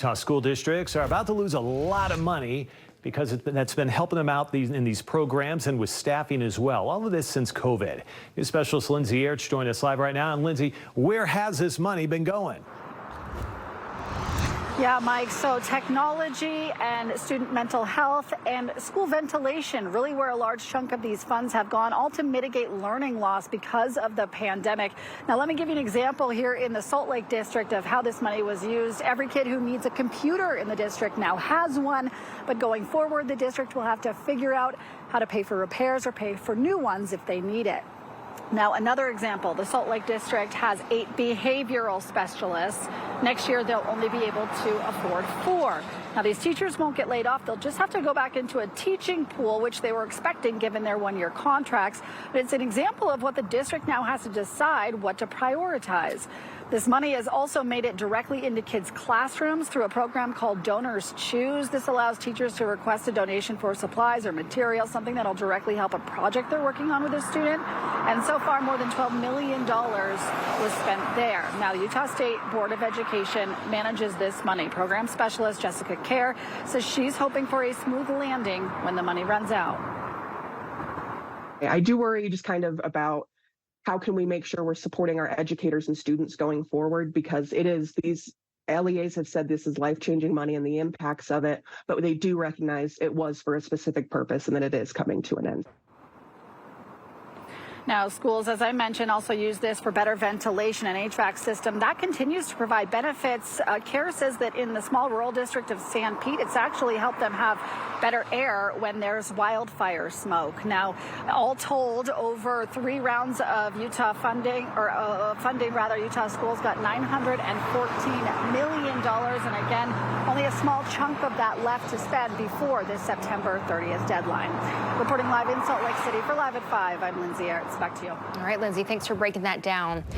Utah school districts are about to lose a lot of money because that's been helping them out in these programs and with staffing as well. All of this since COVID. News specialist Lindsay Aerts joined us live right now. And Lindsay, where has this money been going? Yeah, Mike, so technology and student mental health and school ventilation, really where a large chunk of these funds have gone, all to mitigate learning loss because of the pandemic. Now, let me give you an example here in the Salt Lake district of how this money was used. Every kid who needs a computer in the district now has one, but going forward, the district will have to figure out how to pay for repairs or pay for new ones if they need it. Now, another example, the Salt Lake district has 8 behavioral specialists. Next year, they'll only be able to afford 4. Now, these teachers won't get laid off. They'll just have to go back into a teaching pool, which they were expecting given their one-year contracts. But it's an example of what the district now has to decide what to prioritize. This money has also made it directly into kids' classrooms through a program called Donors Choose. This allows teachers to request a donation for supplies or materials, something that'll directly help a project they're working on with a student. And so far, more than $12 million was spent there. Now, the Utah State Board of Education manages this money. Program specialist Jessica Kerr says she's hoping for a smooth landing when the money runs out. I do worry just kind of about how can we make sure we're supporting our educators and students going forward, because it is, these LEAs have said this is life-changing money and the impacts of it, but they do recognize it was for a specific purpose and that it is coming to an end. Now, schools, as I mentioned, also use this for better ventilation and HVAC system. That continues to provide benefits. CARE says that in the small rural district of San Pete, it's actually helped them have better air when there's wildfire smoke. Now, all told, over 3 rounds of Utah funding, Utah schools got $914 million. And again, only a small chunk of that left to spend before this September 30th deadline. Reporting live in Salt Lake City for Live at 5, I'm Lindsay Aerts. Back to you. All right, Lindsay, thanks for breaking that down.